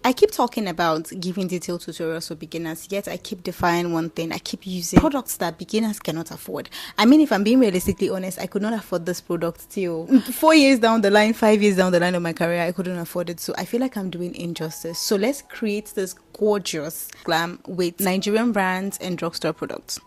I keep talking about giving detailed tutorials for beginners, yet I keep defying one thing. I keep using products that beginners cannot afford. I mean, if I'm being realistically honest, I could not afford this product till 4 years down the line, 5 years down the line of my career. I couldn't afford it. So I feel like I'm doing injustice. So let's create this gorgeous glam with Nigerian brands and drugstore products.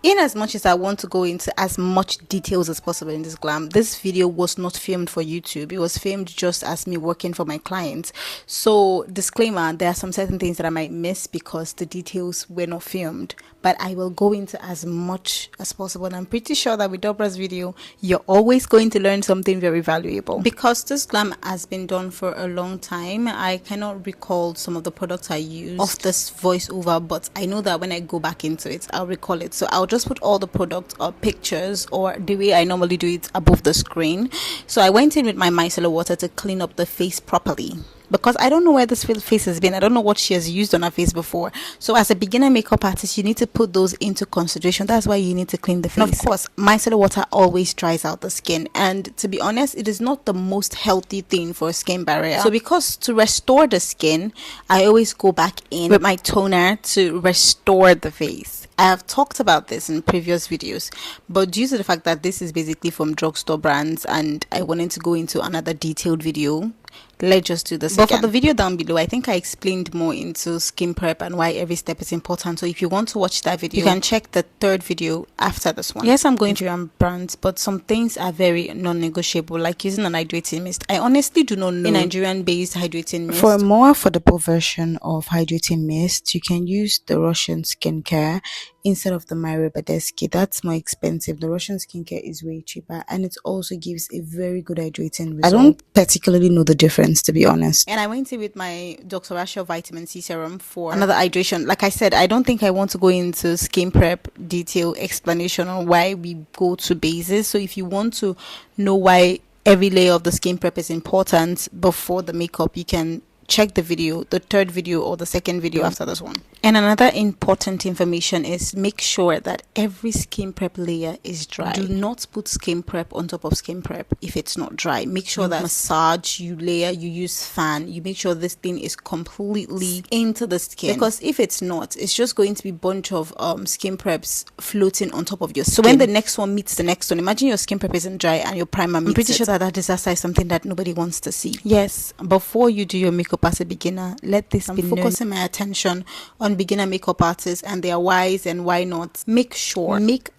In as much as I want to go into as much details as possible in this glam, this video was not filmed for YouTube. It was filmed just as me working for my clients. So disclaimer, there are some certain things that I might miss because the details were not filmed, but I will go into as much as possible. And I'm pretty sure that with Dobra's video, you're always going to learn something very valuable. Because this glam has been done for a long time, I cannot recall some of the products I used of this voiceover, but I know that when I go back into it, I'll recall it. So I'll just put all the product or pictures, or the way I normally do it, above the screen. So I went in with my micellar water to clean up the face properly, because I don't know where this face has been. I don't know what she has used on her face before. So as a beginner makeup artist, you need to put those into consideration. That's why you need to clean the face. And of course, micellar water always dries out the skin, and to be honest, it is not the most healthy thing for a skin barrier. So because to restore the skin, I always go back in with my toner to restore the face. I have talked about this in previous videos, but due to the fact that this is basically from drugstore brands and I wanted to go into another detailed video, let's just do this again. For the video down below, I think I explained more into skin prep and why every step is important. So if you want to watch that video, you can check the third video after this one. Yes, I'm going to Nigerian brands, but some things are very non-negotiable, like using an hydrating mist. I honestly do not know a Nigerian-based hydrating mist. For a more affordable version of hydrating mist, you can use the Russian skincare instead of the Omaricode. That's more expensive. The Russian skincare is way cheaper, and it also gives a very good hydrating result. I don't particularly know the difference, to be honest. And I went in with my Dr.rashel vitamin C serum for another hydration. Like I said, I don't think I want to go into skin prep detail explanation on why we go to bases. So if you want to know why every layer of the skin prep is important before the makeup, you can check the video, the third video or the second video after this one. And another important information is make sure that every skin prep layer is dry. Do not put skin prep on top of skin prep if it's not dry. Make sure that massage, you layer, you use fan, you make sure this thing is completely into the skin, because if it's not, it's just going to be a bunch of skin preps floating on top of your skin. So when the next one meets the next one, imagine your skin prep isn't dry and your primer meets it. I'm pretty sure that that disaster is something that nobody wants to see. Yes, before you do your makeup as a beginner, let this be focusing my attention on beginner makeup artists and their whys and why not. Make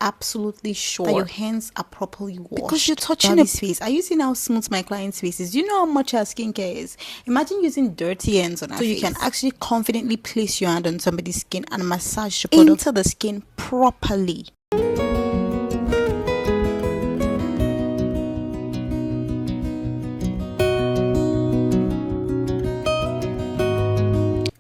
absolutely sure that your hands are properly washed, because you're touching a face. Are you seeing how smooth my client's face is? Do you know how much her skincare is? Imagine using dirty hands on her face. So you can actually confidently place your hand on somebody's skin and massage the product into the skin properly.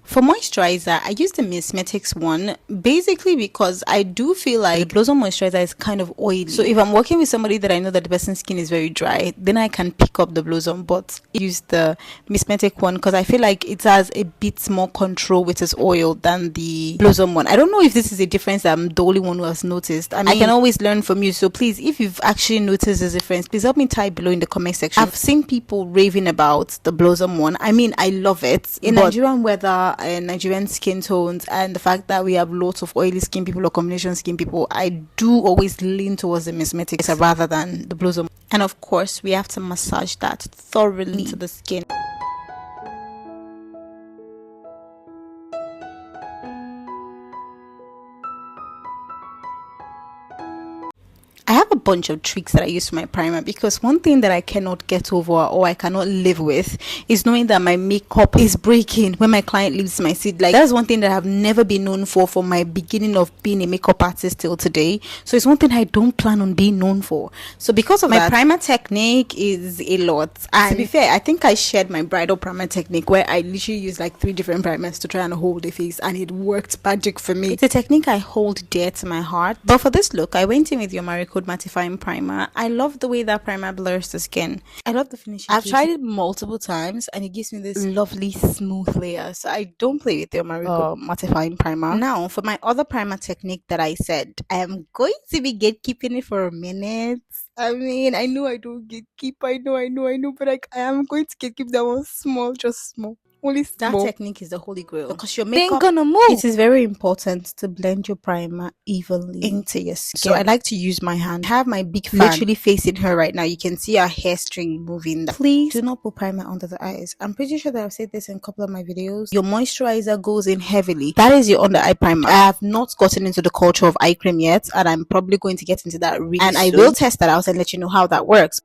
For moisturizer, I use the mismetics one, basically because I do feel like the Blossom moisturizer is kind of oily. So if I'm working with somebody that I know that the person's skin is very dry, then I can pick up the Blossom, but use the mismetic one because I feel like it has a bit more control with its oil than the Blossom one. I don't know if this is a difference that I'm the only one who has noticed. I mean, I can always learn from you. So please, if you've actually noticed this difference, please help me type below in the comment section. I've seen people raving about the Blossom one. I mean, I love it. In Nigerian weather and Nigerian skin tones and the fact that we have lots of oily skin people or combination skin people, I do always lean towards the mismetics rather than the Blossom. And of course, we have to massage that thoroughly into the skin. I have a bunch of tricks that I use for my primer, because one thing that I cannot get over or I cannot live with is knowing that my makeup is breaking when my client leaves my seat. Like, that's one thing that I've never been known for from my beginning of being a makeup artist till today. So it's one thing I don't plan on being known for. So because of that, my primer technique is a lot. And to be fair, I think I shared my bridal primer technique where I literally used like 3 different primers to try and hold the face, and it worked magic for me. It's a technique I hold dear to my heart. But for this look, I went in with the Omaricode mattifying mattifying primer. I love the way that primer blurs the skin. I love the finish. I've tried it multiple times and it gives me this lovely smooth layer. So I don't play with the Omaricode mattifying primer. Now for my other primer technique that I said, I am going to be gatekeeping it for a minute. I mean, I know I don't gatekeep. I know, but I am going to gatekeep that one small, just small. Only small. That technique is the holy grail because your makeup ain't gonna move. It is very important to blend your primer evenly into your skin. So I like to use my hand. I have my big fan literally facing her right now. You can see our hair string moving. Please do not put primer under the eyes. I'm pretty sure that I've said this in a couple of my videos. Your moisturizer goes in heavily. That is your under eye primer. I have not gotten into the culture of eye cream yet, and I'm probably going to get into that really soon. I will test that out and let you know how that works.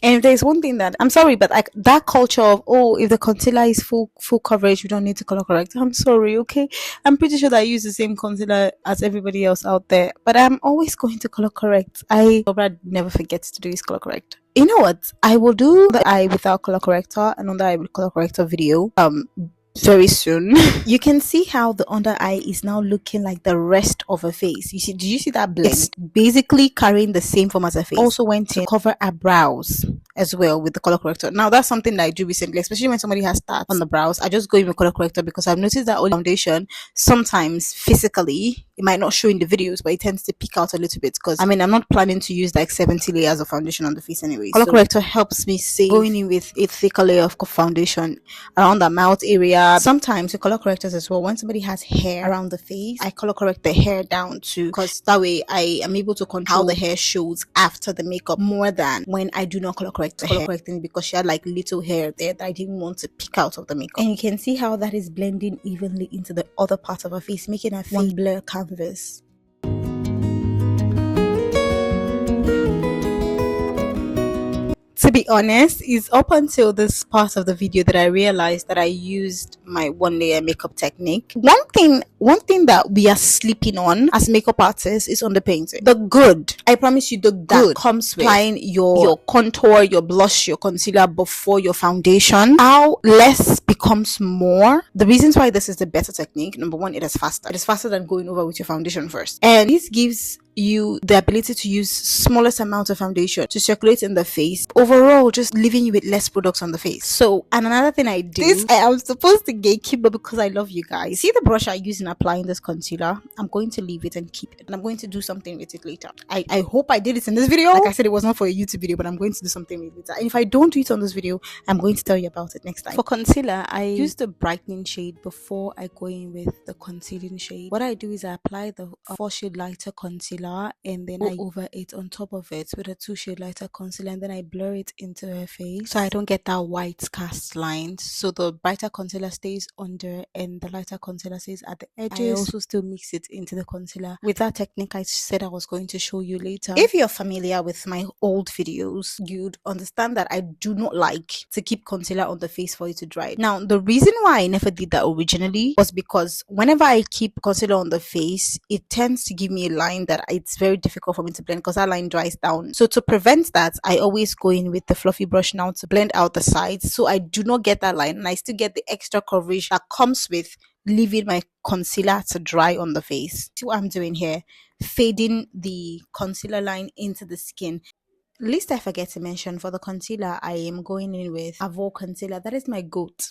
And if there's one thing that I'm sorry, but like that culture of, oh, if the concealer is full coverage, we don't need to color correct. I'm sorry, okay? I'm pretty sure that I use the same concealer as everybody else out there, but I'm always going to color correct. Dobra never forgets to do his color correct. You know what? I will do the eye without color corrector and under eye with color corrector video very soon. You can see how the under eye is now looking like the rest of her face. You see, did you see that blend? It's basically carrying the same form as her face. Also went in to cover her brows as well with the color corrector. Now that's something that I do recently, especially when somebody has starts on the brows. I just go in with color corrector because I've noticed that all foundation sometimes physically it might not show in the videos, but it tends to peek out a little bit because I mean I'm not planning to use like 70 layers of foundation on the face anyway. Color corrector helps me save going in with a thicker layer of foundation around the mouth area. Sometimes the color correctors as well, when somebody has hair around the face, I color correct the hair down too, because that way I am able to control how the hair shows after the makeup more than when I do not color correct the hair. Correcting because she had like little hair there that I didn't want to pick out of the makeup. And you can see how that is blending evenly into the other part of her face, making her face one blur canvas. To be honest, it's up until this part of the video that I realized that I used my one layer makeup technique. One thing that we are sleeping on as makeup artists is on the painting. The good, I promise you, the good that comes with applying your contour, your blush, your concealer before your foundation. How less becomes more. The reasons why this is the better technique: number one, it is faster. It is faster than going over with your foundation first, and this gives you the ability to use smallest amount of foundation to circulate in the face, overall just leaving you with less products on the face. So, and another thing I do, this I am supposed to gatekeep, but because I love you guys, see the brush I use in applying this concealer, I'm going to leave it and keep it, and I'm going to do something with it later. I hope I did it in this video. Like I said, it was not for a YouTube video, but I'm going to do something with it later, and if I don't do it on this video, I'm going to tell you about it next time. For concealer, I use the brightening shade before I go in with the concealing shade. What I do is I apply the 4 shade lighter concealer, and then I over it on top of it with a 2 shade lighter concealer, and then I blur it into her face so I don't get that white cast line. So the brighter concealer stays under and the lighter concealer stays at the edges. I also still mix it into the concealer with that technique I said I was going to show you later. If you're familiar with my old videos, you'd understand that I do not like to keep concealer on the face for it to dry. Now the reason why I never did that originally was because whenever I keep concealer on the face, it tends to give me a line that it's very difficult for me to blend because that line dries down. So to prevent that, I always go in with the fluffy brush now to blend out the sides so I do not get that line and I still get the extra coverage that comes with leaving my concealer to dry on the face. See what I'm doing here? Fading the concealer line into the skin. Least I forget to mention, for the concealer, I am going in with Avour concealer. That is my goat.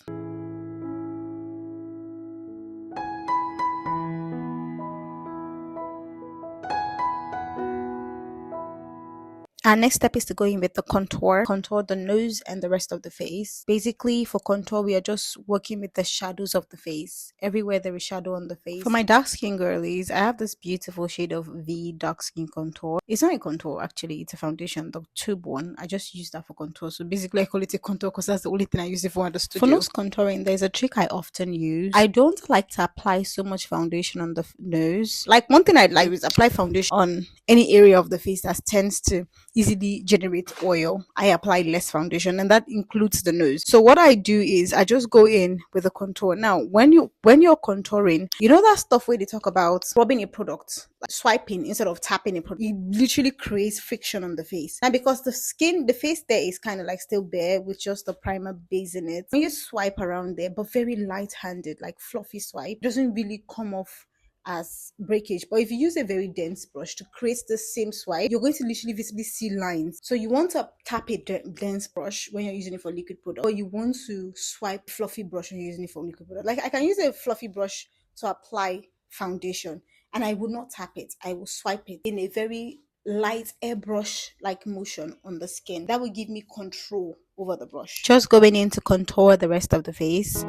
Our next step is to go in with the contour the nose and the rest of the face. Basically, for contour, we are just working with the shadows of the face. Everywhere there is shadow on the face. For my dark skin girlies, I have this beautiful shade of V dark skin contour. It's not a contour, actually. It's a foundation, the tube one. I just use that for contour. So basically, I call it a contour because that's the only thing I use it for at the studio. For nose contouring, there's a trick I often use. I don't like to apply so much foundation on the nose. Like, one thing I'd like is apply foundation on any area of the face that tends to easily generate oil, I apply less foundation, and that includes the nose. So what I do is I just go in with a contour. Now when you're contouring, you know that stuff where they talk about rubbing a product, like swiping instead of tapping a product, it literally creates friction on the face. Now because the face there is kind of like still bare with just the primer base in it, when you swipe around there, but very light-handed, like fluffy swipe, doesn't really come off as breakage. But if you use a very dense brush to create the same swipe, you're going to literally visibly see lines. So you want to tap a dense brush when you're using it for liquid product, or you want to swipe fluffy brush when you're using it for liquid product. Like I can use a fluffy brush to apply foundation, and I will not tap it, I will swipe it in a very light airbrush like motion on the skin. That will give me control over the brush. Just going in to contour the rest of the face.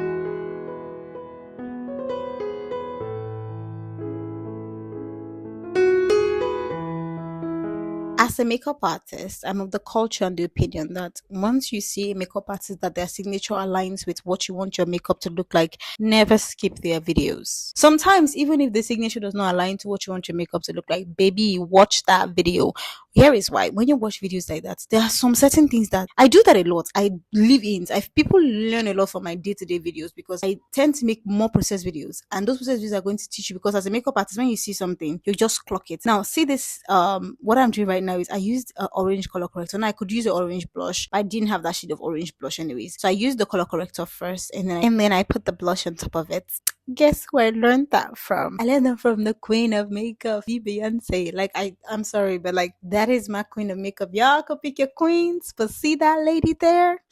As a makeup artist, I'm of the culture and the opinion that once you see a makeup artist that their signature aligns with what you want your makeup to look like, never skip their videos. Sometimes, even if the signature does not align to what you want your makeup to look like, baby, watch that video. Here is why. When you watch videos like that, there are some certain things that I do that a lot. I live in. People learn a lot from my day-to-day videos because I tend to make more process videos, and those process videos are going to teach you, because as a makeup artist, when you see something, you just clock it. Now, see this. What I'm doing right now is I used an orange color corrector. Now I could use an orange blush, but I didn't have that shade of orange blush anyways. So I used the color corrector first, and then I put the blush on top of it. Guess where I learned that from? I learned that from the queen of makeup, Beyonce. Like I'm sorry, but like that is my queen of makeup. Y'all could pick your queens, but see that lady there?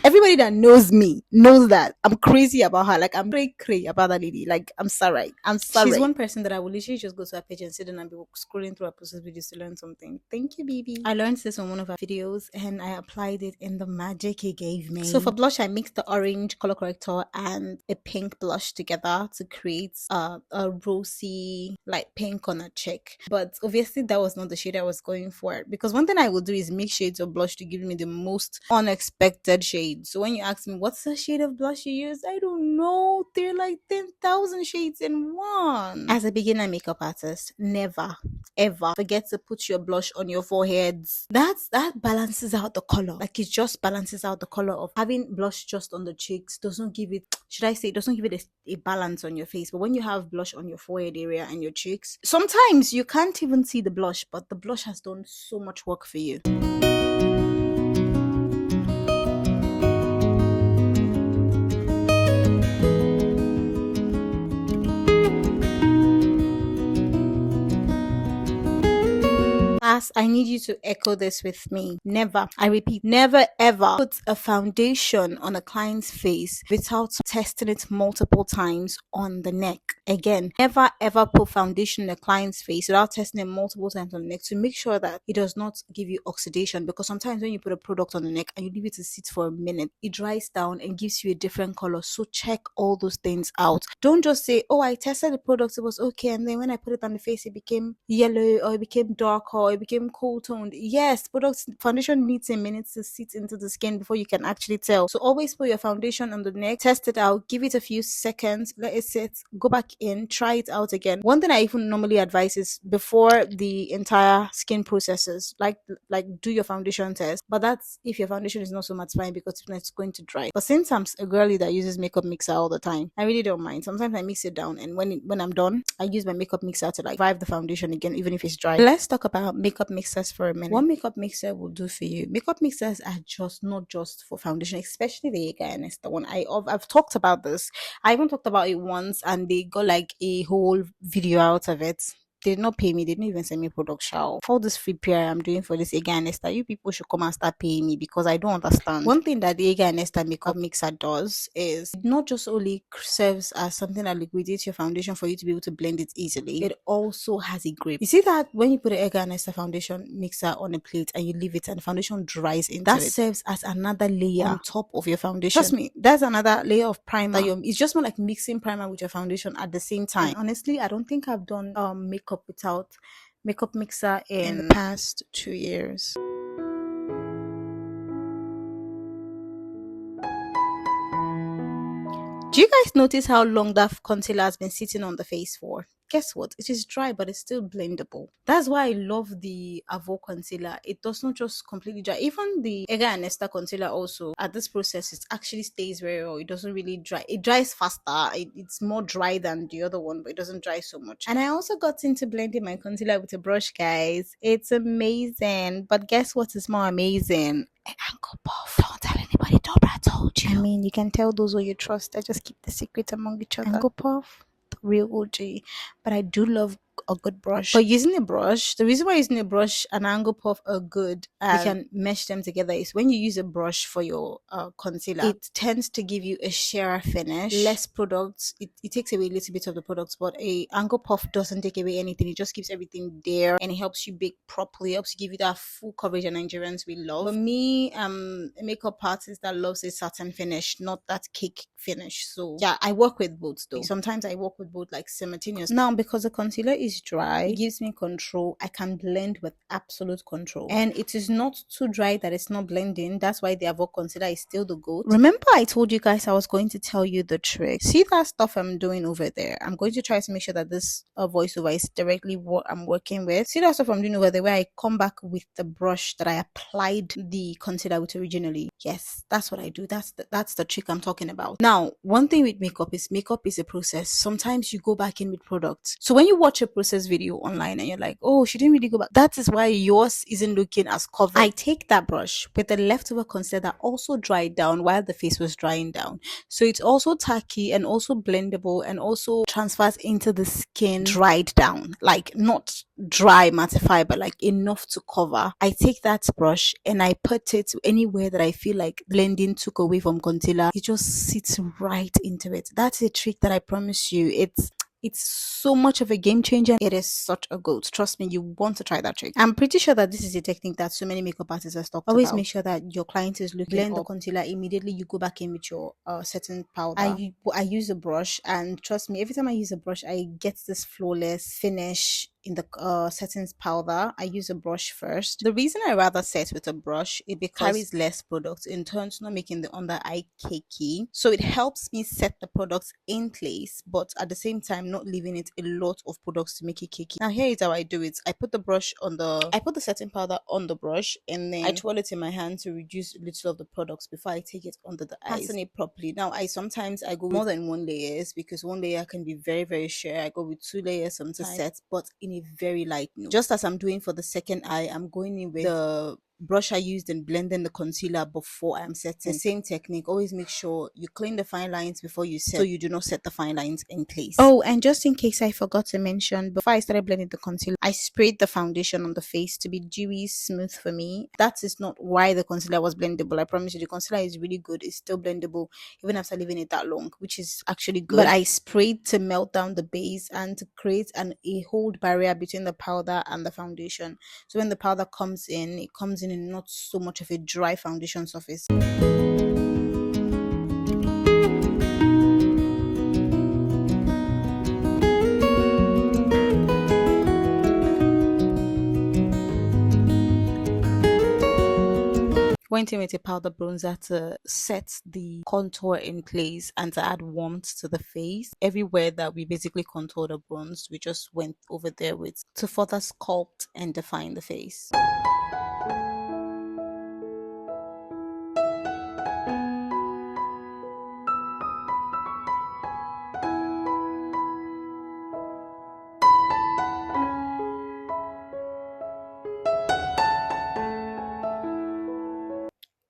Everybody that knows me knows that I'm crazy about her. Like I'm crazy about that lady. Like I'm sorry. She's one person that I will literally just go to her page and sit down and be scrolling through her process videos to learn something. Thank you, baby. I learned this on one of her videos and I applied it in the magic he gave me. So for blush, I mixed the orange color corrector and a pink blush together to create a rosy light pink on a cheek. But obviously that was not the shade I was going for, because one thing I will do is mix shades of blush to give me the most unexpected shades. So when you ask me what's the shade of blush you use, I don't know. They're like 10,000 shades in one. As a beginner makeup artist, never ever forget to put your blush on your foreheads. That balances out the color. Like it just balances out the color. Of having blush just on the cheeks doesn't give it, doesn't give it a balance on your face. But when you have blush on your forehead area and your cheeks, sometimes you can't even see the blush, but the blush has done so much work for you. I need you to echo this with me. Never, I repeat, never ever put a foundation on a client's face without testing it multiple times on the neck. Again, never ever put foundation on a client's face without testing it multiple times on the neck to make sure that it does not give you oxidation. Because sometimes when you put a product on the neck and you leave it to sit for a minute, it dries down and gives you a different color. So check all those things out. Don't just say, oh, I tested the product, it was okay, and then when I put it on the face it became yellow or it became darker or it became cool toned. Yes, foundation needs a minute to sit into the skin before you can actually tell. So always put your foundation on the neck, test it out, give it a few seconds, let it sit, go back in, try it out again. One thing I even normally advise is before the entire skin processes, like do your foundation test. But that's if your foundation is not so much fine, because it's going to dry. But since I'm a girly that uses makeup mixer all the time, I really don't mind. Sometimes I mix it down, and when I'm done, I use my makeup mixer to like revive the foundation again, even if it's dry. Let's talk about makeup mixers for a minute. What makeup mixer will do for you? Makeup mixers are just not just for foundation, especially the Yanga and Esther one. I've talked about this. I even talked about it once, and they got like a whole video out of it. They did not pay me. They didn't even send me product show. For this free PR I'm doing for this Yanga and Esther, you people should come and start paying me, because I don't understand. One thing that the Yanga and Esther makeup mixer does is it not just only serves as something that liquidates your foundation for you to be able to blend it easily, it also has a grip. You see that when you put an Yanga and Esther foundation mixer on a plate and you leave it and the foundation dries into that, serves as another layer on top of your foundation. Trust me, that's another layer of primer. It's just more like mixing primer with your foundation at the same time. And honestly, I don't think I've done makeup without makeup mixer in the past 2 years. Do you guys notice how long that concealer has been sitting on the face for? guess what? It is dry, but it's still blendable. That's why I love the Avour concealer. It does not just completely dry. Even the Hegi and Esther concealer also, at this process, it actually stays very well. It doesn't really dry. It dries faster. It's more dry than the other one, but it doesn't dry so much. And I also got into blending my concealer with a brush, guys. It's amazing. But guess what is more amazing? An ankle puff. Don't tell anybody Dobra told you. I mean, you can tell those who you trust. I just keep the secret among each other. Ankle puff, the real OG. But I do love a good brush. But using a brush, the reason why using a brush and angle puff are good and you can mesh them together is when you use a brush for your concealer, it tends to give you a sheerer finish, less products. It takes away a little bit of the products, but a angle puff doesn't take away anything. It just keeps everything there and it helps you bake properly. It helps you give you that full coverage that Nigerians we love. For me, a makeup artist that loves a satin finish, not that cake finish. So yeah, I work with both though. Sometimes I work with both like simultaneously. Now, because the concealer is dry, it gives me control. I can blend with absolute control, and it is not too dry that it's not blending. That's why the Avour concealer is still the goat. Remember I told you guys I was going to tell you the trick. See that stuff I'm doing over there? I'm going to try to make sure that this voiceover is directly what I'm working with. See that stuff I'm doing over there where I come back with the brush that I applied the concealer with originally? Yes, that's what I do. That's the trick I'm talking about. Now, one thing with makeup is a process. Sometimes you go back in with products. So when you watch a process video online and you're like, oh, she didn't really go back, that is why yours isn't looking as covered. I take that brush with the leftover concealer that also dried down while the face was drying down. So it's also tacky and also blendable and also transfers into the skin dried down. Like not dry mattify, but like enough to cover. I take that brush and I put it anywhere that I feel like blending took away from concealer. It just sits right into it. That's a trick that I promise you. It's so much of a game changer. It is such a goat. Trust me, you want to try that trick. I'm pretty sure that this is a technique that so many makeup artists have talked Always about. Make sure that your client is looking blend the concealer immediately. You go back in with your setting powder. I use a brush, and trust me, every time I use a brush, I get this flawless finish in the settings powder. I use a brush first. The reason I rather set with a brush is because it carries less products, in turn not making the under eye cakey. So it helps me set the products in place, but at the same time not leaving it a lot of products to make it cakey. Now here is how I do it. I put the setting powder on the brush, and then I twirl it in my hand to reduce a little of the products before I take it under the eyes. Passing it properly. Now sometimes I go with more than one layers because one layer can be very, very sheer. I go with 2 layers sometimes to set, but in a very light note. Just as I'm doing for the second eye, I'm going in with the brush I used in blending the concealer before I'm setting. The same technique. Always make sure you clean the fine lines before you set, so you do not set the fine lines in place. Oh, and just in case I forgot to mention, before I started blending the concealer, I sprayed the foundation on the face to be dewy, smooth for me. That is not why the concealer was blendable. I promise you, the concealer is really good. It's still blendable even after leaving it that long, which is actually good. But I sprayed to melt down the base and to create a hold barrier between the powder and the foundation. So when the powder comes in, it comes in not so much of a dry foundation surface. Went in with a powder bronzer to set the contour in place and to add warmth to the face. Everywhere that we basically contoured or bronzed, we just went over there with to further sculpt and define the face.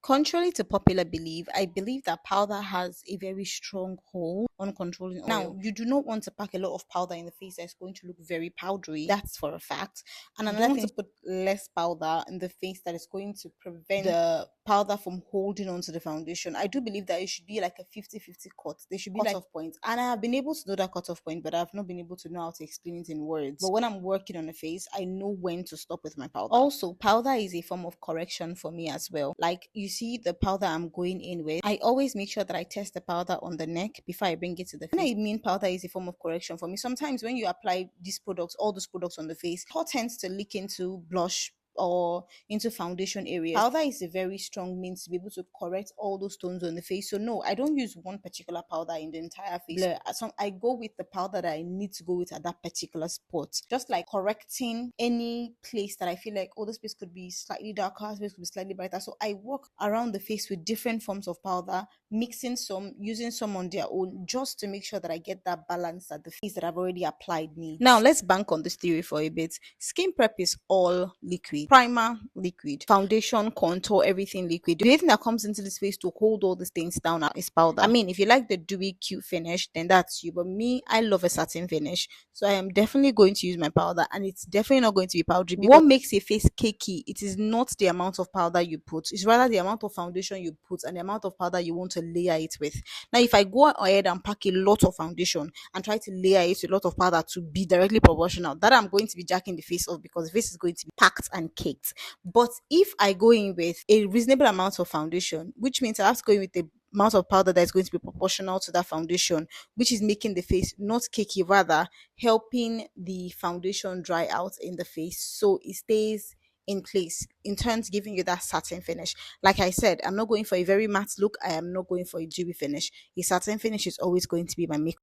Contrary to popular belief, I believe that powder has a very strong hold on controlling oil. Now, you do not want to pack a lot of powder in the face that's going to look very powdery. That's for a fact. And another thing, to put less powder in the face that is going to prevent the powder from holding onto the foundation. I do believe that it should be like a 50-50 cut. There should be cutoff point. And I have been able to do that cutoff point, but I've not been able to know how to explain it in words. But when I'm working on a face, I know when to stop with my powder. Also, powder is a form of correction for me as well. Like you see the powder I'm going in with, I always make sure that I test the powder on the neck before I bring it to the face. When I mean powder is a form of correction for me, sometimes when you apply these products, all those products on the face, it tends to leak into blush or into foundation areas. Powder is a very strong means to be able to correct all those tones on the face. So no, I don't use one particular powder in the entire face. Blur. So I go with the powder that I need to go with at that particular spot. Just like correcting any place that I feel like, oh, this place could be slightly darker, this place could be slightly brighter. So I work around the face with different forms of powder, mixing some, using some on their own, just to make sure that I get that balance that the face that I've already applied needs. Now let's bank on this theory for a bit. Skin prep is all liquid. Primer, liquid. Foundation, contour, everything liquid. The only thing that comes into this face to hold all these things down is powder. I mean, if you like the dewy, cute finish, then that's you. But me, I love a satin finish. So I am definitely going to use my powder, and it's definitely not going to be powdery. What makes a face cakey, it is not the amount of powder you put. It's rather the amount of foundation you put and the amount of powder you want to layer it with. Now, if I go ahead and pack a lot of foundation and try to layer it with a lot of powder to be directly proportional, that I'm going to be jacking the face off, because the face is going to be packed and caked. But if I go in with a reasonable amount of foundation, which means I have to go in with the amount of powder that is going to be proportional to that foundation, which is making the face not cakey, rather helping the foundation dry out in the face so it stays in place, in turns giving you that satin finish. Like I said, I'm not going for a very matte look. I am not going for a dewy finish. A satin finish is always going to be my makeup.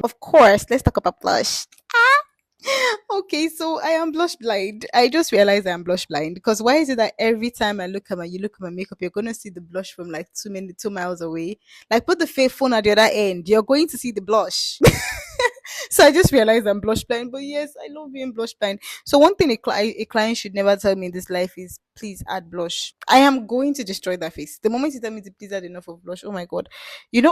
Of course, let's talk about blush. Okay, so I am blush blind. I just realized I am blush blind, because why is it that every time I look at you look at my makeup, you're gonna see the blush from like 2 miles away? Like, put the fake phone at the other end, you're going to see the blush. So I just realized I'm blush blind. But yes, I love being blush blind. So one thing a client should never tell me in this life is, please add blush. I am going to destroy that face. The moment you tell me to please add enough of blush, oh my god,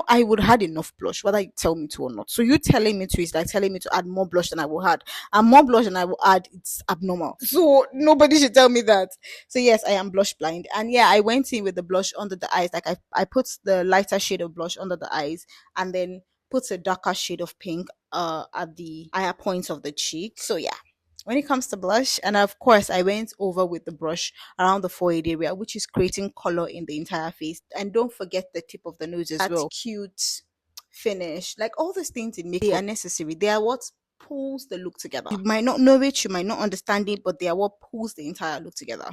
I would add enough blush whether you tell me to or not. So you telling me to is like telling me to add more blush than I will add, and more blush than I will add, it's abnormal. So nobody should tell me that. So yes, I am blush blind. And yeah, I went in with the blush under the eyes. Like I put the lighter shade of blush under the eyes, and then put a darker shade of pink at the higher points of the cheek. So yeah, when it comes to blush, and of course I went over with the brush around the forehead area, which is creating color in the entire face. And don't forget the tip of the nose as well. Cute finish, like all these things in makeup, they are necessary. They are what pulls the look together. You might not know it, you might not understand it, but they are what pulls the entire look together.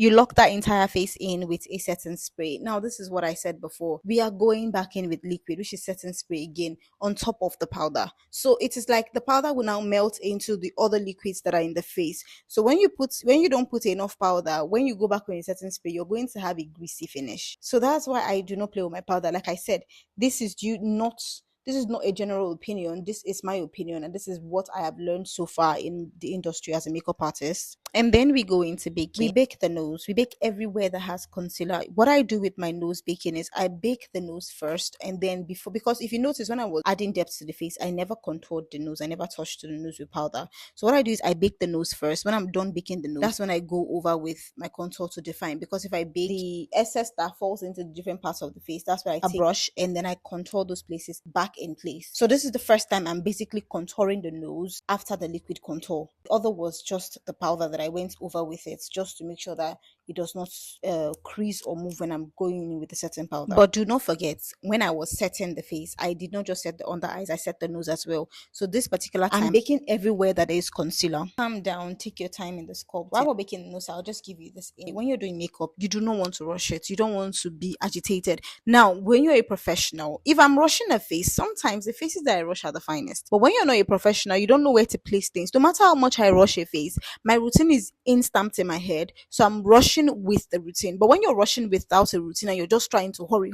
You lock that entire face in with a setting spray. Now, this is what I said before. We are going back in with liquid, which is setting spray again, on top of the powder. So it is like the powder will now melt into the other liquids that are in the face. So when you don't put enough powder, when you go back with a setting spray, you're going to have a greasy finish. So that's why I do not play with my powder. Like I said, this is not a general opinion. This is my opinion, and this is what I have learned so far in the industry as a makeup artist. And then we go into baking. We bake the nose. We bake everywhere that has concealer. What I do with my nose baking is I bake the nose first, and then because if you notice, when I was adding depth to the face, I never contoured the nose. I never touched the nose with powder. So what I do is I bake the nose first. When I'm done baking the nose, that's when I go over with my contour to define. Because if I bake the excess that falls into the different parts of the face, that's where I take a brush and then I contour those places back in place. So this is the first time I'm basically contouring the nose after the liquid contour. The other was just the powder that I went over with it, just to make sure that it does not crease or move when I'm going in with the setting powder. But do not forget, when I was setting the face, I did not just set the under eyes, I set the nose as well. So this particular time, I'm baking everywhere that there is concealer. Calm down, take your time in the sculpt. While we're baking the nose, I'll just give you this. When you're doing makeup, you do not want to rush it. You don't want to be agitated. Now, when you're a professional, if I'm rushing a face, sometimes the faces that I rush are the finest. But when you're not a professional, you don't know where to place things. No matter how much I rush a face, my routine is instamped in my head, so I'm rushing with the routine. But when you're rushing without a routine and you're just trying to hurry,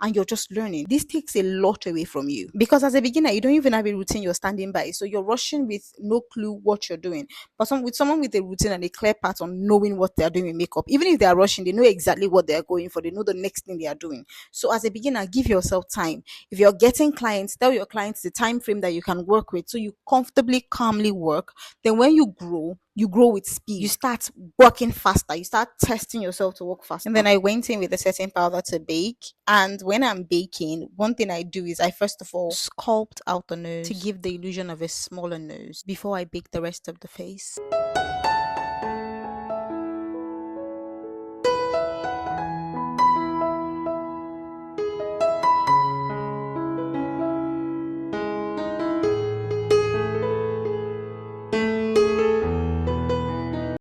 and you're just learning, this takes a lot away from you, because as a beginner you don't even have a routine you're standing by, so you're rushing with no clue what you're doing. But with someone with a routine and a clear path on knowing what they're doing with makeup, even if they are rushing, they know exactly what they're going for, they know the next thing they are doing. So as a beginner, give yourself time. If you're getting clients, tell your clients the time frame that you can work with, so you comfortably, calmly work. Then when you grow, you grow with speed. You start working faster. You start testing yourself to work faster. And then I went in with a setting powder to bake. And when I'm baking, one thing I do is I first of all sculpt out the nose to give the illusion of a smaller nose before I bake the rest of the face.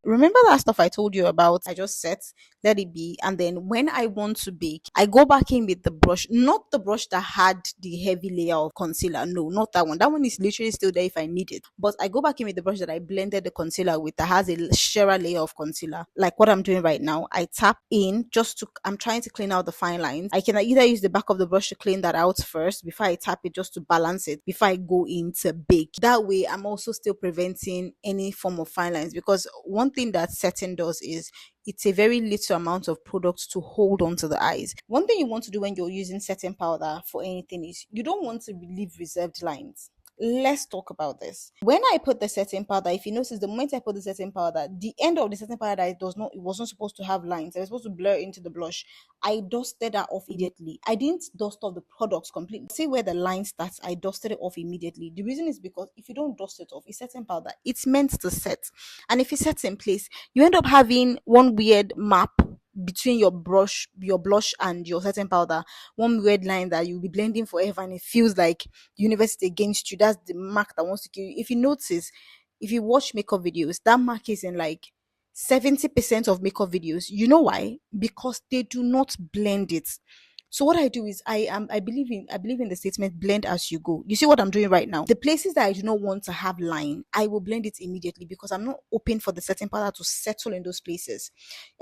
Remember that stuff I told you about? I just set, let it be. And then when I want to bake, I go back in with the brush, not the brush that had the heavy layer of concealer. No, not that one. That one is literally still there if I need it. But I go back in with the brush that I blended the concealer with that has a sheer layer of concealer. Like what I'm doing right now. I tap in just to, I'm trying to clean out the fine lines. I can either use the back of the brush to clean that out first before I tap it just to balance it before I go in to bake. That way, I'm also still preventing any form of fine lines, because one thing that setting does is it's a very little amount of product to hold onto the eyes. One thing you want to do when you're using setting powder for anything is you don't want to leave reserved lines. Let's talk about this. When I put the setting powder, if you notice, the moment I put the setting powder, the end of the setting powder that it wasn't supposed to have lines. It was supposed to blur into the blush. I dusted that off immediately. I didn't dust off the products completely. See where the line starts, I dusted it off immediately. The reason is because if you don't dust it off, it's setting powder. It's meant to set. And if it sets in place, you end up having one weird map between your blush and your setting powder, one weird line that you'll be blending forever, and it feels like the universe is against you. That's the mark that wants to kill you. If you notice, if you watch makeup videos, that mark is in like 70% of makeup videos. You know why? Because they do not blend it. So what I do is I believe in the statement blend as you go. You see what I'm doing right now? The places that I do not want to have line, I will blend it immediately because I'm not open for the setting powder to settle in those places.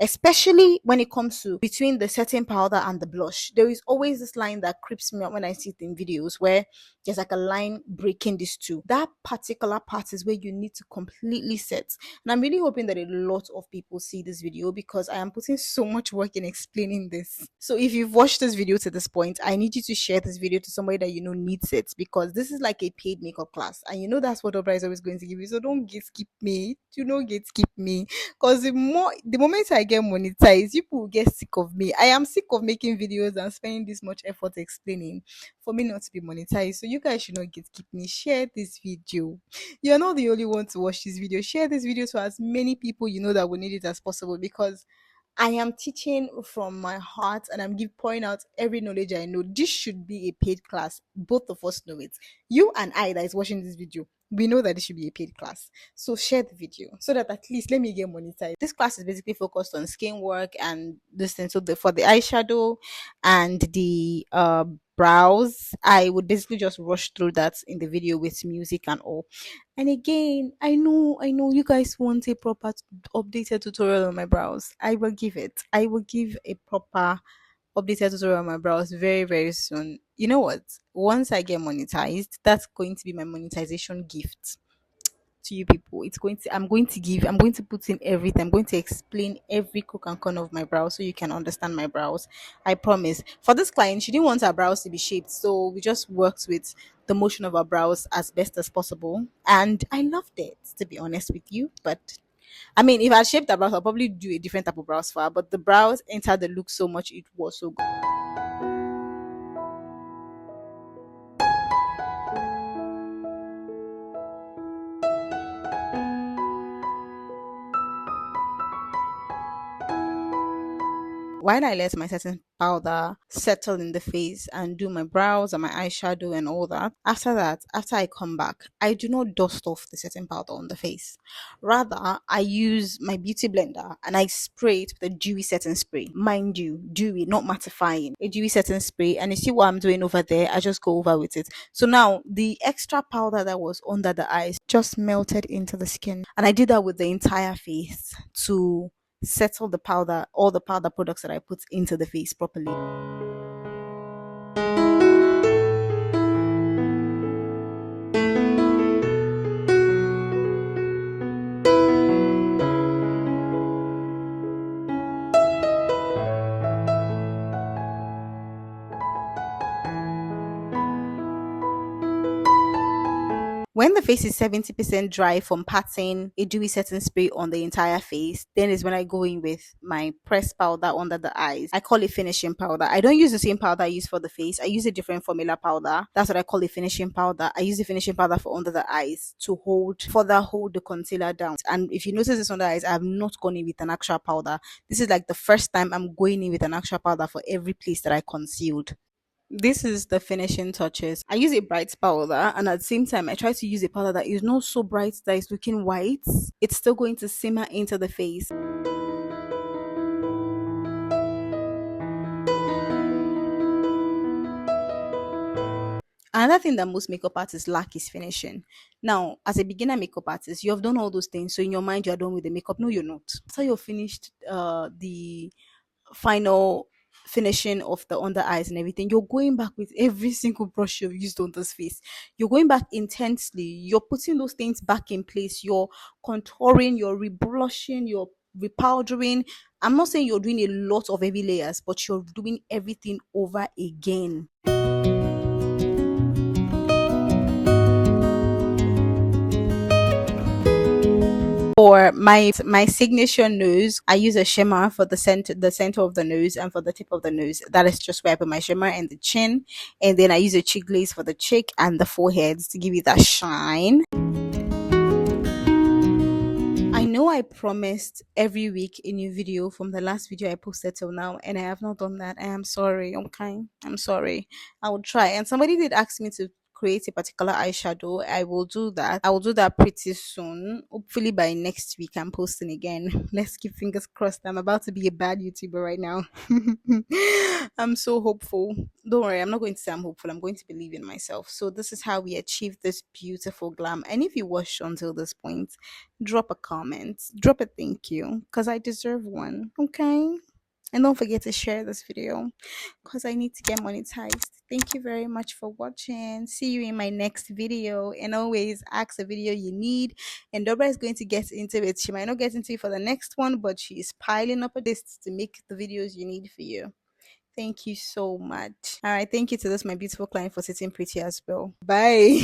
Especially when it comes to between the setting powder and the blush. There is always this line that creeps me out when I see it in videos where there's like a line breaking these two. That particular part is where you need to completely set. And I'm really hoping that a lot of people see this video because I am putting so much work in explaining this. So if you've watched this video to this point, I need you to share this video to somebody that you know needs it, because this is like a paid makeup class. And you know that's what Dobra is always going to give you. So don't skip me. Do not skip me. Because the moment I get monetized, people will get sick of me. I am sick of making videos and spending this much effort explaining for me not to be monetized. So you guys should not skip me. Share this video. You're not the only one to watch this video. Share this video to as many people you know that will need it as possible, because I am teaching from my heart and I'm pouring out every knowledge I know. This should be a paid class. Both of us know it. You and I that is watching this video, we know that this should be a paid class. So share the video so that at least let me get monetized. This class is basically focused on skin work and this thing. So for the eyeshadow and the brows, I would basically just rush through that in the video with music and all. And again, I know you guys want a proper updated tutorial on my brows. I will give it. I will give a proper updated tutorial on my brows very, very soon. You know what? Once I get monetized, that's going to be my monetization gift to you people. I'm going to put in everything. I'm going to explain every crook and corner of my brows so you can understand my brows. I promise. For this client, she didn't want her brows to be shaped, so we just worked with the motion of our brows as best as possible. And I loved it, to be honest with you. But I mean, if I shaped her brows, I'll probably do a different type of brows for her. But the brows entered the look so much, it was so good. While I let my setting powder settle in the face and do my brows and my eyeshadow and all that, after I come back, I do not dust off the setting powder on the face. Rather, I use my beauty blender and I spray it with a dewy setting spray. Mind you, dewy, not mattifying. A dewy setting spray. And you see what I'm doing over there? I just go over with it. So now the extra powder that was under the eyes just melted into the skin. And I did that with the entire face to settle the powder, all the powder products that I put into the face properly. When the face is 70% dry from patting a dewy setting spray on the entire face, then is when I go in with my pressed powder under the eyes. I call it finishing powder. I don't use the same powder I use for the face. I use a different formula powder. That's what I call a finishing powder. I use the finishing powder for under the eyes to further hold the concealer down. And if you notice this under the eyes, I have not gone in with an actual powder. This is like the first time I'm going in with an actual powder for every place that I concealed. This is the finishing touches. I use a bright powder, and at the same time I try to use a powder that is not so bright that is looking white. It's still going to simmer into the face. Another thing that most makeup artists lack is finishing. Now, as a beginner makeup artist, you have done all those things, so in your mind you are done with the makeup. No, you're not. After you're finished the final finishing of the under eyes and everything, you're going back with every single brush you've used on this face. You're going back intensely. You're putting those things back in place. You're contouring, you're reblushing, you're repowdering. I'm not saying you're doing a lot of heavy layers, but you're doing everything over again. For my signature nose, I use a shimmer for the center of the nose, and for the tip of the nose. That is just where I put my shimmer and the chin, and then I use a cheek glaze for the cheek and the foreheads to give you that shine. I know I promised every week a new video from the last video I posted till now, and I have not done that. I am sorry. Okay, I'm sorry. I will try. And somebody did ask me to create a particular eyeshadow. I will do that. I will do that pretty soon. Hopefully by next week I'm posting again. Let's keep fingers crossed. I'm about to be a bad YouTuber right now. I'm so hopeful. Don't worry, I'm not going to say I'm hopeful. I'm going to believe in myself. So this is how we achieve this beautiful glam. And if you watched until this point, drop a comment, drop a thank you, because I deserve one. Okay. And don't forget to share this video because I need to get monetized. Thank you very much for watching. See you in my next video. And always ask the video you need. And Dobra is going to get into it. She might not get into it for the next one, but she is piling up a list to make the videos you need for you. Thank you so much. All right. Thank you to this, my beautiful client, for sitting pretty as well. Bye.